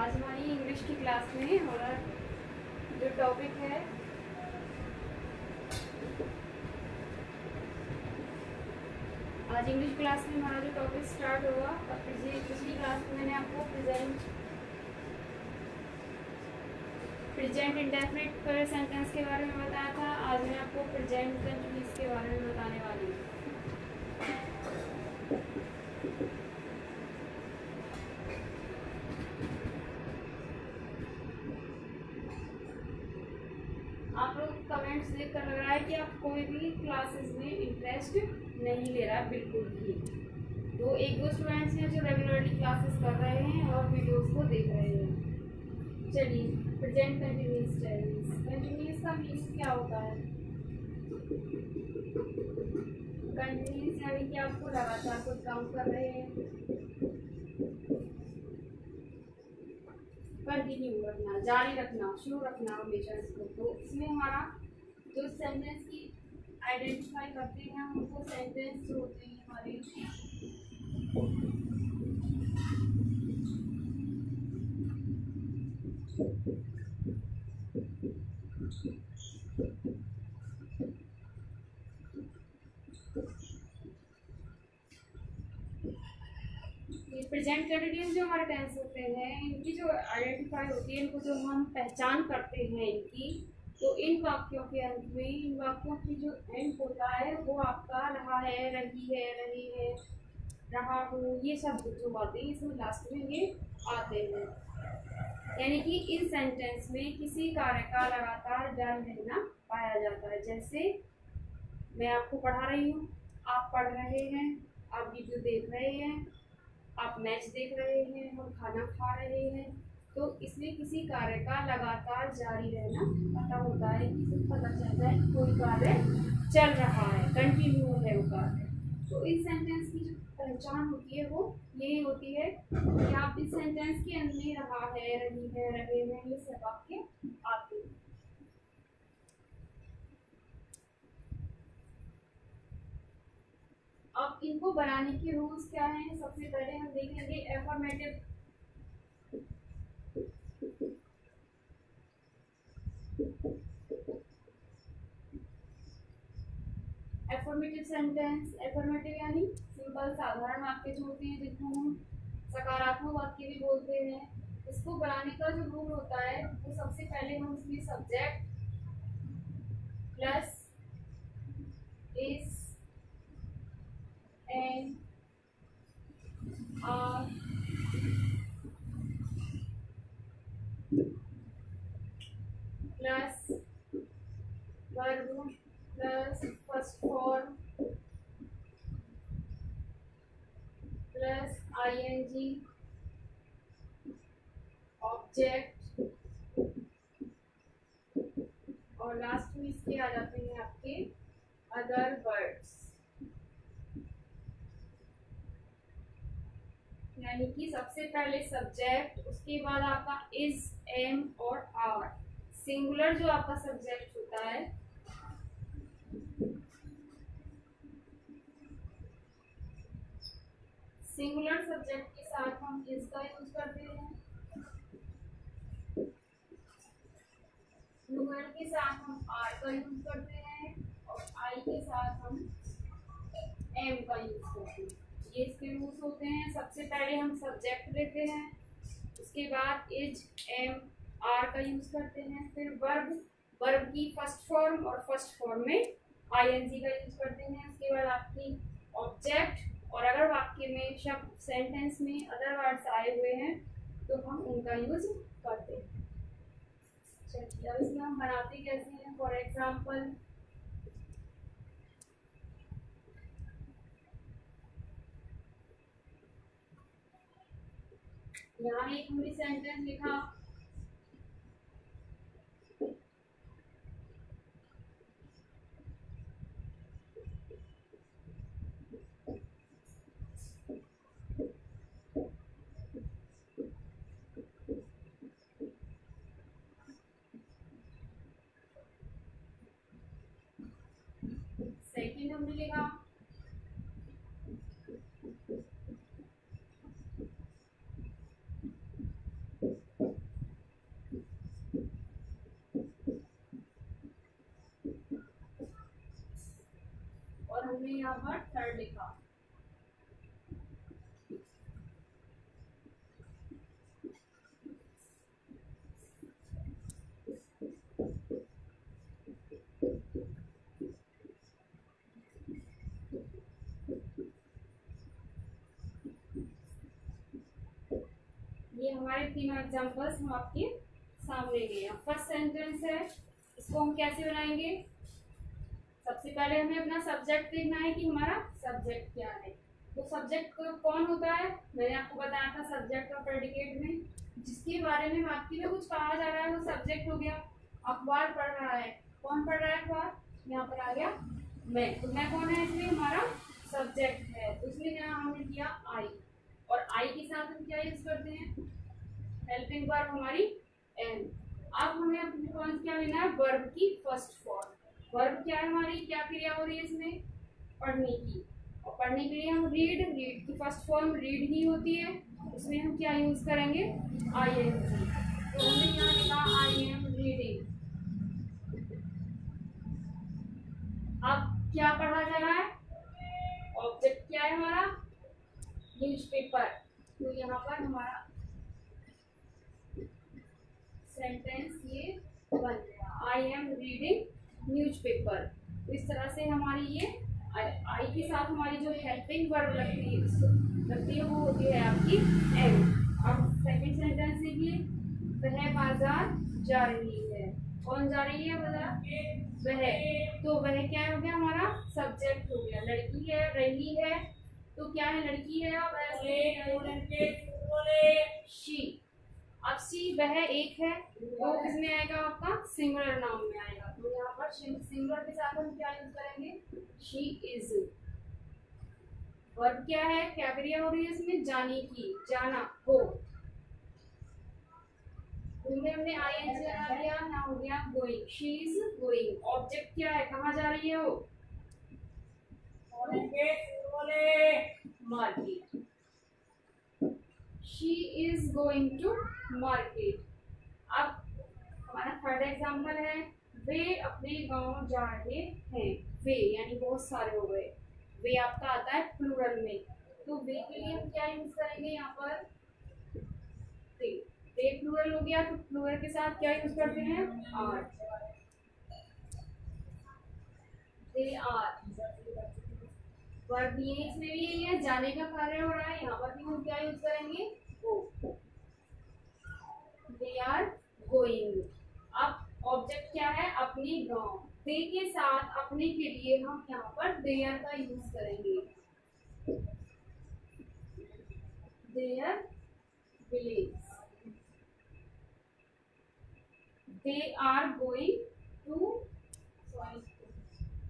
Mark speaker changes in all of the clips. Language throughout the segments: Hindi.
Speaker 1: आज हमारी इंग्लिश की क्लास में हमारा जो टॉपिक है आज इंग्लिश क्लास में हमारा जो टॉपिक स्टार्ट होगा। पिछली क्लास में मैंने आपको प्रेजेंट इंडेफिनिट सेंटेंस के बारे में बताया था। आज मैं आपको प्रेजेंट कंटिन्यूअस के बारे में बताने वाली हूँ। आप लोग कमेंट्स देखकर लग रहा है कि आप कोई भी क्लासेस में इंटरेस्ट नहीं ले रहा है बिल्कुल भी। तो एक दो स्टूडेंट्स हैं जो रेगुलरली क्लासेस कर रहे हैं और वीडियोस को देख रहे हैं। चलिए, प्रेजेंट कंटिन्यूअस टेंस। कंटिन्यूअस का मीनिंग क्या होता है? कंटिन्यूअस यानी कि आपको लगातार कुछ काम कर रहे हैं, कंटिन्यू रखना, जारी रखना, शुरू रखना हमेशा इसको। तो इसमें हमारा जो सेंटेंस की आइडेंटिफाई करते हैं हम उनको सेंटेंस जो होते हैं हमारे प्रेजेंट कंटिन्यूअस जो हमारे टेंस होते हैं इनकी जो आइडेंटिफाई होती है, इनको जो हम पहचान करते हैं इनकी, तो इन वाक्यों के अंत में इन वाक्यों की जो एंड होता है वो आपका रहा है, रही है, रही है, रहा हो, ये सब जो बातें इसमें लास्ट में ये आते हैं। यानी कि इन सेंटेंस में किसी कार्य का लगातार जारी रहना पाया जाता है। जैसे मैं आपको पढ़ा रही हूँ, आप पढ़ रहे हैं, आप वीडियो देख रहे हैं, आप मैच देख रहे हैं और खाना खा रहे हैं। तो इसमें किसी कार्य का लगातार जारी रहना पता होता है, कि पता चलता है कोई कार्य चल रहा है, कंटिन्यू है वो कार्य। तो इस सेंटेंस की जो पहचान होती है वो यही होती है कि आप इस सेंटेंस के अंदर में रहा है, रही है, रहे हैं, ये सब वाक्य आते हैं। अब इनको बनाने के रूल्स क्या हैं? सबसे पहले हम देखेंगे एफर्मेटिव सेंटेंस। एफर्मेटिव यानी सिंपल साधारण वाक्य जो होते हैं, जिनको हम सकारात्मक वाक्य भी बोलते हैं। इसको बनाने का जो रूल होता है वो सबसे पहले हम इसमें subject plus is and are plus verb plus first form plus ING object और लास्ट में इसके आ जाते हैं आपके अदर वर्ड्स। यानी कि सबसे पहले सब्जेक्ट, उसके बाद आपका इज, एम और आर। सिंगुलर जो आपका सब्जेक्ट होता है सिंगुलर सब्जेक्ट के साथ हम इज का यूज करते हैं, प्लूरल के साथ हम आर का यूज करते हैं और आई के साथ हम एम का यूज करते हैं। ये इसके रूल्स होते हैं। सबसे पहले हम सब्जेक्ट लेते हैं, उसके बाद इज, एम, आर का यूज करते हैं, फिर वर्ब की फर्स्ट फॉर्म और फर्स्ट फॉर्म में आईएनजी का यूज करते हैं, उसके बाद आपकी ऑब्जेक्ट, और अगर वाक्य में शब्द सेंटेंस में अदर वर्ड्स आए हुए हैं तो हम उनका यूज करते हैं। चलिए, अब इसमें हम बनाते कैसे हैं? फॉर एग्जाम्पल यहाँ एक हमने सेंटेंस लिखा, सेकंड हमने लिखा, यहाँ पर थर्ड लिखा। ये हमारे तीनों एग्जांपल्स हम आपके सामने गए। फर्स्ट सेंटेंस है, इसको हम कैसे बनाएंगे? सबसे पहले हमें अपना सब्जेक्ट देखना है कि हमारा सब्जेक्ट क्या है। तो सब्जेक्ट कौन होता है? मैंने आपको बताया था सब्जेक्ट और प्रेडिकेट में जिसके बारे में वाक्य में कुछ कहा जा रहा है वो सब्जेक्ट हो गया। अखबार पढ़ रहा है, कौन पढ़ रहा है अखबार? यहाँ पर आ गया मैं। तो मैं कौन है? इसलिए हमारा सब्जेक्ट है, तो इसलिए यहाँ हमने किया आई। और आई के साथ हम क्या यूज करते हैं? हेल्पिंग वर्ब हमारी एम। अब हमें अपनी कौन क्या लेना है? वर्ब की फर्स्ट फॉर्म। वर्ब क्या है हमारी? क्या क्रिया हो रही है इसमें? पढ़ने की। और पढ़ने के लिए हम रीड की फर्स्ट फॉर्म रीड ही होती है, उसमें हम क्या यूज करेंगे? I N G. तो हमने क्या लिखा? I am reading. अब क्या पढ़ा जा रहा है? ऑब्जेक्ट क्या है हमारा? न्यूज़पेपर। तो यहाँ पर हमारा सेंटेंस ये बन गया, आई एम रीडिंग न्यूज़पेपर। तो इस तरह से हमारी ये आई के साथ हमारी जो हेल्पिंग वर्ब लगती है वो होती है आपकी एम। अब सेकंड सेंटेंस देखिए, वह बाजार जा रही है। कौन जा रही है बाजार? वह। तो वह क्या हो गया? हमारा सब्जेक्ट हो गया। लड़की है, रही है, तो क्या है? लड़की है। शी। अब सी वह एक है, तो किसमें आएगा? आपका सिंगुलर नाउन में आएगा। तो यहाँ पर सिंगुलर के साथ हम क्या यूज करेंगे? She is. वर्ब क्या है? क्या क्रिया हो रही है इसमें? जाने की, जाना, हो। हमने आई एन जी लगा दिया, ना हो गया going. She is going. Object क्या है? कहाँ जा रही है वो? Market. She is going to market. अब हमारा थर्ड एग्जाम्पल है, वे अपने गांव जा रहे हैं। वे यानी बहुत सारे हो गए। वे आपका आता है प्लूरल में, तो वे के लिए हम क्या यूज करेंगे? यहाँ पर वे प्लूरल हो गया, तो प्लूरल के साथ क्या यूज करते हैं? आर। They are. वर्ब ये इसमें भी यही है, जाने का कार्य हो रहा है, यहाँ पर भी हम क्या यूज करेंगे? गो। They are going. अब ऑब्जेक्ट क्या है? अपने गांव। दे के साथ अपने के लिए हम यहाँ पर देयर का यूज करेंगे। Their village. They are going to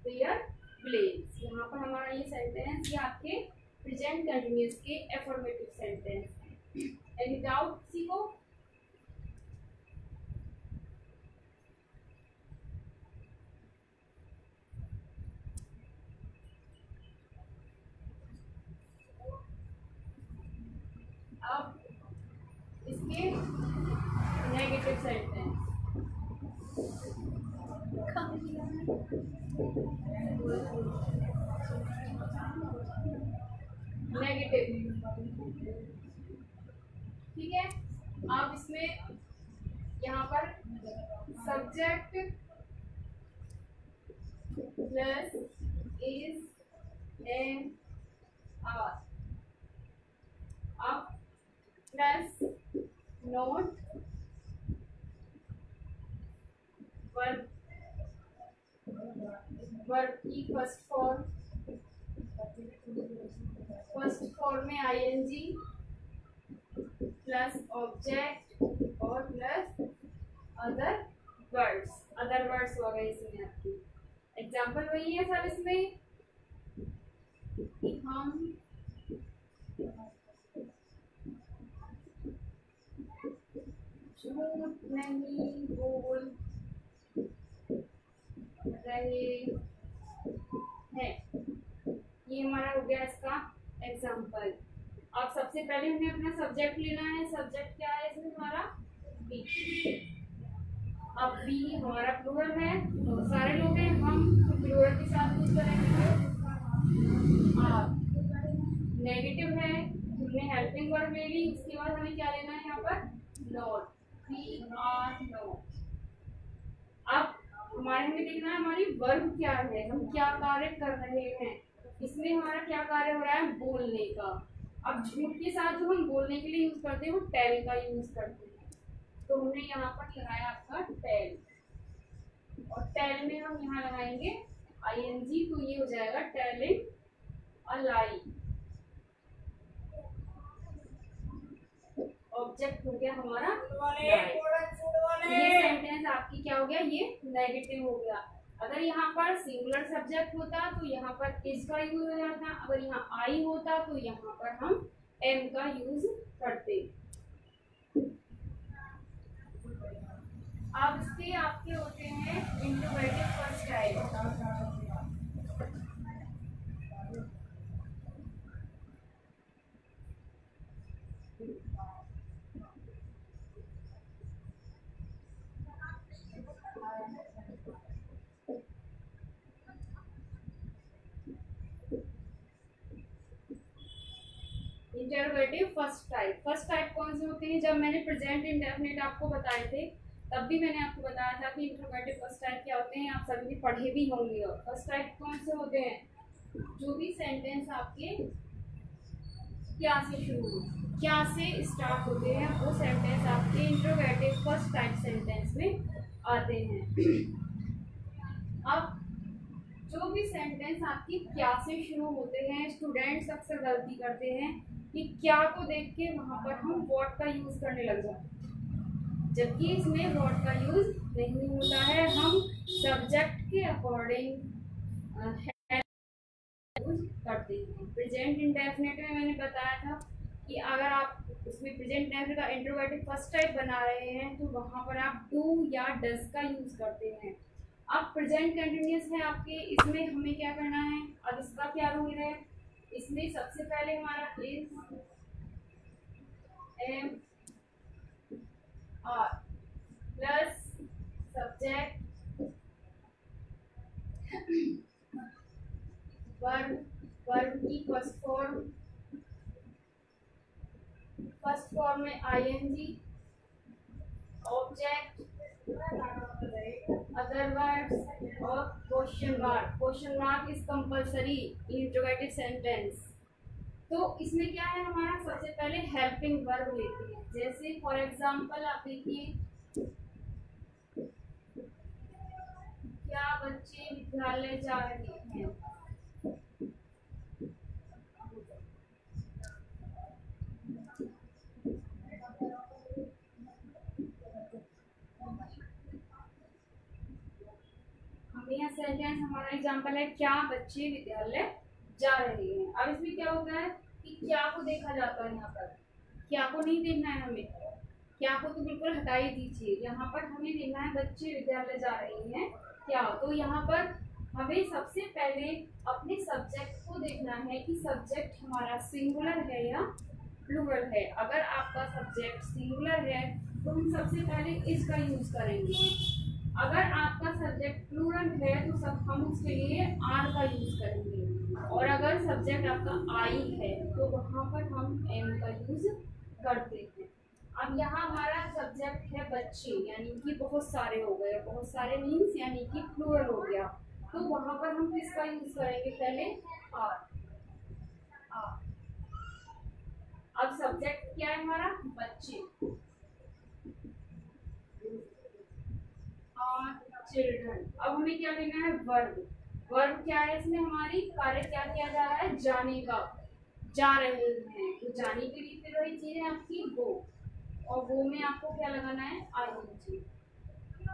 Speaker 1: their village. यहाँ पर हमारा ये सेंटेंस ये आपके प्रेजेंट कंटिन्यूअस के एफर्मेटिव सेंटेंस है। एनी डाउट किसी को? अब इसके नेगेटिव सेंटेंस। नेगेटिव, ठीक है। अब इसमें यहाँ पर subject plus is and are. अब प्लस नोट वर्ब, वर्ब की फर्स्ट फॉर्म में आईएनजी प्लस ऑब्जेक्ट और प्लस अदर वर्ड्स हो गए इसमें। आपकी एग्जाम्पल वही है सब इसमें कि हम झूठ नहीं बोल रहे हैं। ये हमारा हो गया इसका एग्जाम्पल। अब सबसे पहले हमें अपना सब्जेक्ट लेना है। सब्जेक्ट क्या है इसमें? हमारा बी। अब बी हमारा प्लूरल है, तो सारे लोग हैं, हम प्लूरल के साथ यूज करेंगे आर। नेगेटिव है, हमने हेल्पिंग वर्ब ले ली, उसके बाद हमें क्या लेना है यहाँ पर, नॉट, वी आर नॉट। अब हमारे हमें देखना है हमारी वर्ब क्या है, हम क्या कार्य कर रहे हैं। इसमें हमारा क्या कार्य हो रहा है, बोलने का। अब झूठ के साथ जो हम बोलने के लिए यूज करते हैं वो टेल का यूज करते हैं। तो हमने यहाँ पर लगाया आपका टेल, और टेल में हम यहाँ लगाएंगे आईएनजी, तो ये हो जाएगा टेलिंग अ लाई। ऑब्जेक्ट हो गया हमारा ये सेंटेंस आपकी क्या हो गया, ये नेगेटिव हो गया। अगर यहाँ पर सिंगुलर सब्जेक्ट होता तो यहाँ पर इज का यूज हो जाता, अगर यहाँ आई होता तो यहाँ पर हम एम का यूज करते। अब इसके आपके होते हैं interrogative first type. Interrogative first type. First type कौन से होते हैं, जब मैंने प्रेजेंट इंडेफिनिट आपको बताए थे तब भी मैंने आपको बताया था कि इंटरोगेटिव फर्स्ट टाइप क्या होते हैं, आप सभी पढ़े भी होंगे। और फर्स्ट टाइप कौन से होते हैं, जो भी सेंटेंस आपके क्या से शुरू हो, क्या से स्टार्ट होते हैं, वो सेंटेंस आपके इंटरोगेटिव फर्स्ट टाइप सेंटेंस में आते हैं। अब जो भी सेंटेंस आपकी क्या से शुरू होते हैं, स्टूडेंट्स अक्सर गलती करते हैं कि क्या को देख के वहां पर हम व्हाट का यूज करने लग जाते हैं, जबकि इसमें व्हाट का यूज नहीं होता है। हम सब्जेक्ट के अकॉर्डिंग यूज करते हैं। प्रेजेंट इंडेफिनिट में मैंने बताया था कि अगर आप उसमें प्रेजेंट इंडेफिनिट का इंट्रोगेटिव फर्स्ट टाइप बना रहे हैं तो वहां पर आप डू या डज का यूज करते हैं। अब प्रेजेंट कंटिन्यूअस है आपके, इसमें हमें क्या करना है, अब इसका क्या रूल है, इसमें सबसे पहले हमारा is am are plus subject verb, verb की फर्स्ट फॉर्म में आईएनजी, ऑब्जेक्ट, अदर वर्ड्स और question mark. Question mark is compulsory in interrogative sentence. तो इसमें क्या है, हमारा सबसे पहले हेल्पिंग वर्ब लेते हैं। जैसे फॉर एग्जांपल आप देखिए, क्या बच्चे विद्यालय जा रहे हैं, यहाँ सेंटेंस हमारा एग्जांपल है क्या बच्चे विद्यालय जा रहे हैं। अब इसमें क्या होता है कि क्या को देखा जाता है, यहाँ पर क्या को नहीं देखना है हमें, क्या को तो बिल्कुल हटा ही दीजिए। यहाँ पर हमें देखना है बच्चे विद्यालय जा रहे हैं क्या, तो यहाँ पर हमें सबसे पहले अपने सब्जेक्ट को देखना है कि सब्जेक्ट हमारा सिंगुलर है या प्लूरल है। अगर आपका सब्जेक्ट सिंगुलर है तो हम सबसे पहले इसका यूज करेंगे। अगर आपका सब्जेक्ट प्लूरल है तो सब हम उसके लिए आर का यूज करेंगे, और अगर सब्जेक्ट आपका आई है तो वहाँ पर हम एम का यूज करते हैं। अब यहाँ हमारा सब्जेक्ट है बच्चे, यानी कि बहुत सारे हो गए, बहुत सारे मीन्स यानी कि प्लूरल हो गया, तो वहाँ पर हम किसका यूज करेंगे, पहले आर। अब सब्जेक्ट क्या है हमारा, बच्चे और चिल्ड्रन। अब हमें क्या लेना है, वर्ब। वर्ब क्या है, इसमें हमारी कार्य क्या किया जा रहा है, जाने का, जा रहे हैं, तो जाने के लिए फिर वही चीज है आपकी गो, और गो में आपको क्या लगाना है, ING.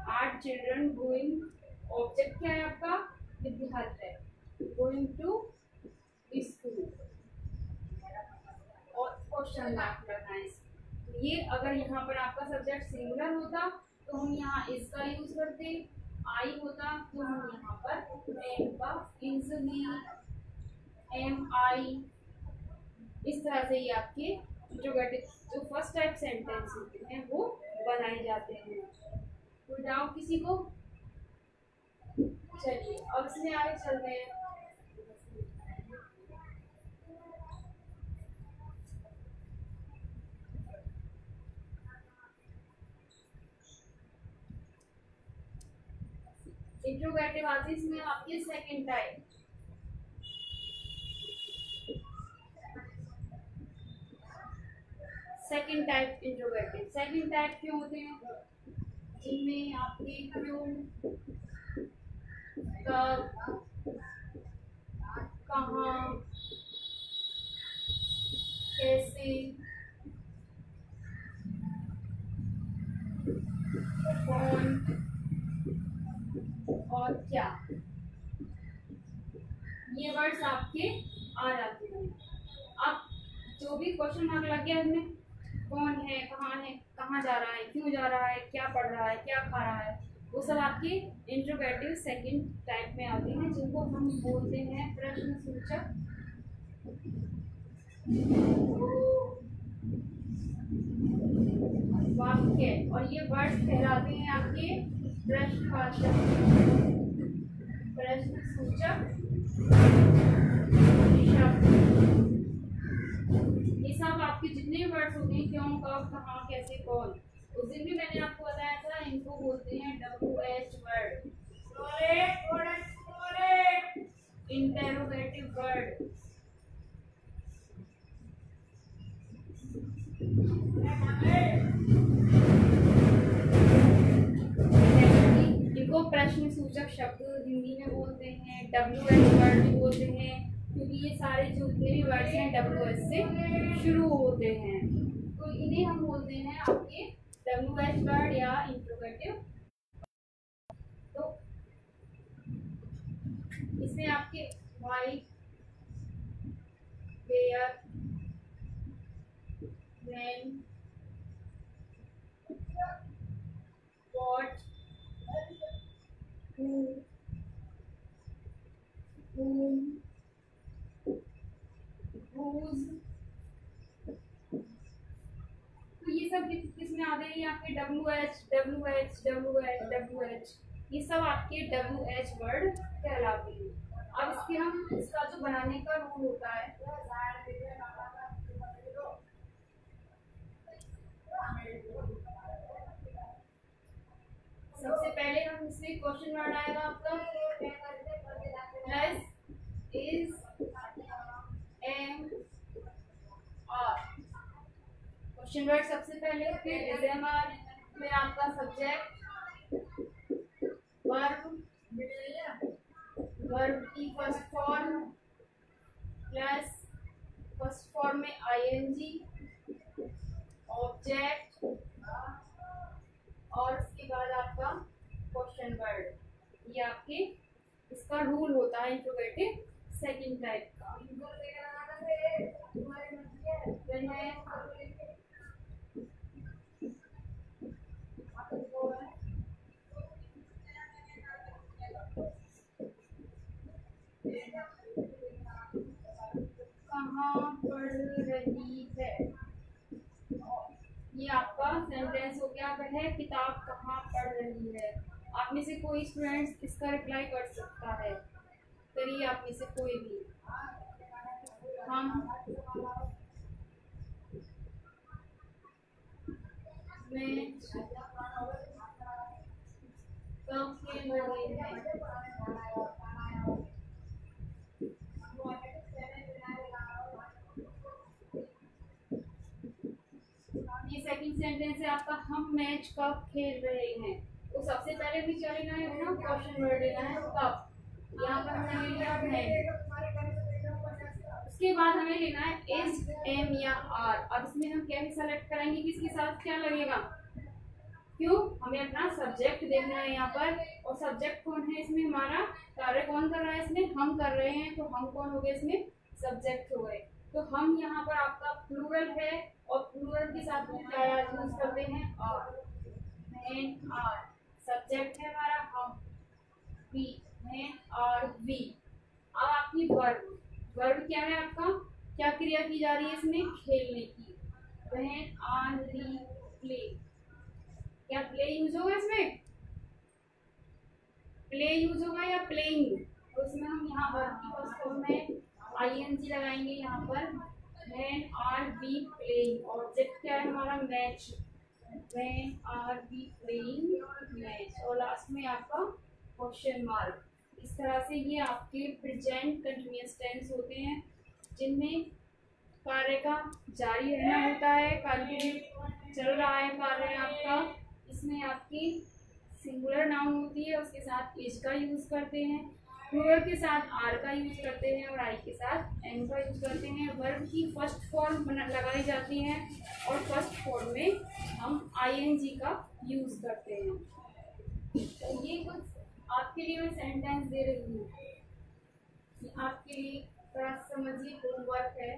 Speaker 1: Are children going, object क्या है आपका, विद्यालय, गोइंग टू स्कूल, और क्वेश्चन मार्क करना है। तो ये अगर यहाँ पर आपका सब्जेक्ट सिंगुलर होता तो हम यहाँ इसका यूज करते, आई होता तो हम यहाँ पर एम का इजली, एम आई, इस तरह से ही आपके जो फर्स्ट टाइप सेंटेंस होते हैं वो बनाए जाते हैं। कोई डाउट किसी को? चलिए अब इसमें आगे चलते हैं। इंट्रोगेटिव आती है इसमें आपकी second type. Second type interrogative, second type क्यों होते हैं? जिनमें आपके क्यों, कब, कहाँ, कैसे, कौन और क्या, ये वर्ड्स आपके आ जाते हैं। अब जो भी क्वेश्चन मार्क लग गया इसमें, कौन है, कहाँ जा रहा है, क्यों जा रहा है, क्या पढ़ रहा है, क्या खा रहा है, वो सब आपके इंट्रोगेटिव सेकंड टाइप में आते हैं, जिनको हम बोलते हैं प्रश्न सूचक वाक्य। और ये वर्ड्स कहलाते हैं आपके प्रश्नवाचक, प्रश्न सूचक शब्द। ये सब आपके जितने भी वर्ड्स होते हैं, क्यों, कब, कहाँ, कैसे, कौन, उस दिन भी मैंने आपको बताया था, इनको बोलते हैं WH वर्ड, इंटेरोगेटिव वर्ड। इनको प्रश्न सूचक शब्द हिंदी में बोलते हैं, WH वर्ड भी बोलते हैं, क्योंकि ये सारे जो जितने भी वर्ड्स हैं WH से शुरू होते हैं, तो इन्हें हम बोलते हैं आपके WH वर्ड या इंट्रोगेटिव। तो इसमें आपके why, where, when, what, who, whom, whose, तो ये सब किसमें आते हैं? आपके WH ये सब आपके WH वर्ड कहलाते हैं। अब इसके हम इसका जो बनाने का रूल होता है, सबसे पहले हम इसमें क्वेश्चन वर्ड आएगा आपका plus is, am, are, question word सबसे पहले, फिर इज, एम, आर, फिर आपका सब्जेक्ट, वर्ब, वर्ब की first form plus first form में आईएनजी, ऑब्जेक्ट, और उसके बाद आपका क्वेश्चन वर्ड। ये आपके इसका रूल होता है इंट्रोगेटिव सेकंड टाइप का। कहाँ पढ़ रही है, ये आपका सेंटेंस हो गया, वह किताब कहाँ पढ़ रही है। आप में से कोई स्टूडेंट्स इसका रिप्लाई कर सकता है, करिए आप में से कोई भी। हम में कब खेल रहे हैं, ये सेकंड सेंटेंस है आपका, हम मैच कब खेल रहे हैं। तो सबसे पहले भी क्या लेना है अपना क्वेश्चन वर्ड लेना है कब, यहाँ पर हमने ले लिया है। उसके बाद हमें लेना है इज, एम या आर। अब इसमें हम क्या सेलेक्ट करेंगे, किसके साथ क्या लगेगा, क्यों, हमें अपना सब्जेक्ट देखना है यहाँ पर, और सब्जेक्ट कौन है इसमें, हमारा कार्य कौन कर रहा है इसमें, हम कर रहे हैं, तो हम कौन हो गए इसमें, सब्जेक्ट हो गए। तो हम यहाँ पर आपका प्लूरल है, और प्लूरल के साथ में क्या यूज करते हैं, आर, एन आर, सब्जेक्ट है हमारा हम, वी, एन आर वी। अब आपकी वर्ब, वर्ब क्या है आपका, क्या क्रिया की जा रही है इसमें, खेलने की, वैन आर री प्ले, क्या प्ले यूज होगा इसमें, प्ले यूज होगा या प्लेइंग, तो इसमें हम यहाँ वर्ब की फर्स्ट फॉर्म में आईएनजी लगाएंगे यहाँ पर, when are we playing, object क्या है हमारा, match, when are we playing match, और लास्ट में आपका क्वेश्चन मार्क। इस तरह से ये आपके प्रेजेंट कंटिन्यूअस टेंस होते हैं, जिनमें कार्य का जारी रहना होता है, कंटिन्यू चल रहा है कार्य आपका। इसमें आपकी सिंगुलर नाउन होती है, उसके साथ इज का यूज करते हैं, प्लूरल के साथ आर का यूज करते हैं और आई के साथ एन का यूज करते हैं। वर्ब की फर्स्ट फॉर्म लगाई जाती है और फर्स्ट फॉर्म में हम आईएनजी का यूज करते हैं। तो ये कुछ आपके लिए मैं सेंटेंस दे रही हूँ, आपके लिए थोड़ा समझिए, होमवर्क है।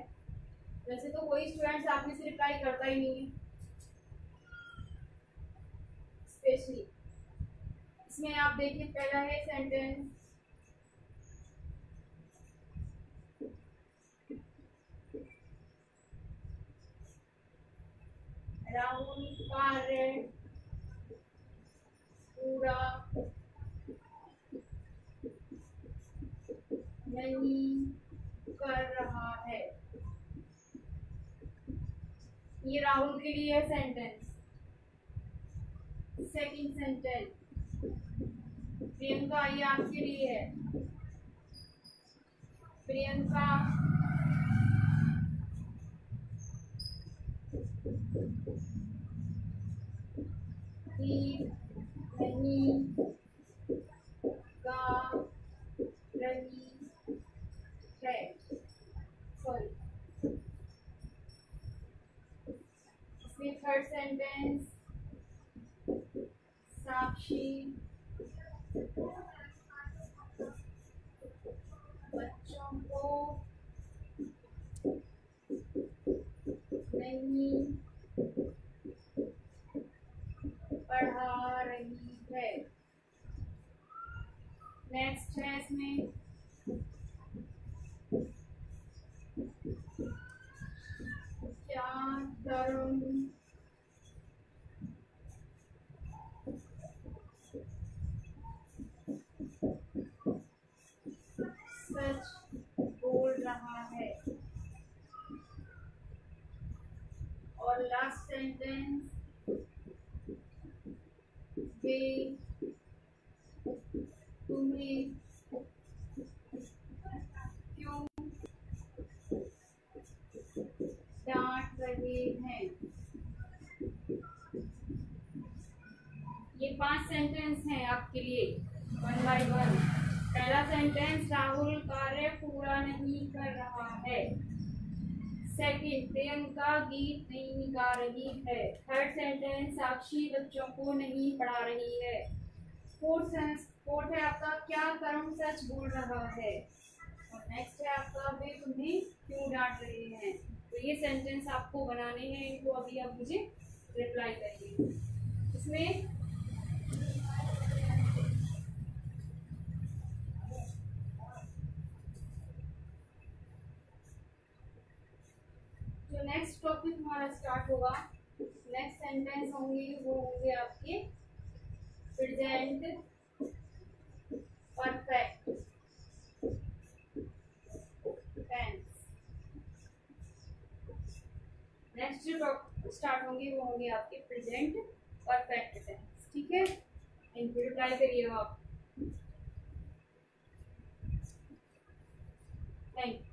Speaker 1: वैसे तो कोई स्टूडेंट्स आप में से रिप्लाई करता ही नहीं है, स्पेशली इसमें आप देखिए पहला है सेंटेंस, राहुल कार्य पूरा नहीं कर रहा है। ये राहुल के लिए है सेंटेंस। सेकंड सेंटेंस, प्रियंका, ये आपके लिए है। प्रियंका गीत नहीं गा रही है। सॉरी, इसमें थर्ड सेंटेंस, साक्षी बच्चों को नहीं पढ़ा रही है। नेक्स्ट है इसमें क्या धर्म सच बोल रहा है। और लास्ट सेंटेंस, वे तुम्हें क्यों डांट रहे हैं। ये 5 सेंटेंस हैं आपके लिए, वन बाय वन। पहला सेंटेंस, राहुल कार्य पूरा नहीं कर रहा है। सेकंड, प्रियंका गीत नहीं गा रही है। थर्ड सेंटेंस, साक्षी बच्चों को नहीं पढ़ा रही है। फोर्थ है आपका, क्या कर्म सच बोल रहा है। और नेक्स्ट है आपका, वे तुम्हें क्यों डांट रहे हैं। तो ये सेंटेंस आपको बनाने हैं, इनको अभी आप मुझे रिप्लाई करिए। इसमें जो नेक्स्ट टॉपिक हमारा स्टार्ट होगा, नेक्स्ट सेंटेंस होंगे वो होंगे आपके प्रेजेंट परफेक्ट टेंस। नेक्स्ट जो स्टार्ट होंगे वो होंगे आपके प्रेजेंट परफेक्ट टेंस। ठीक है, इनको रिप्लाई करिएगा आप। Thank you.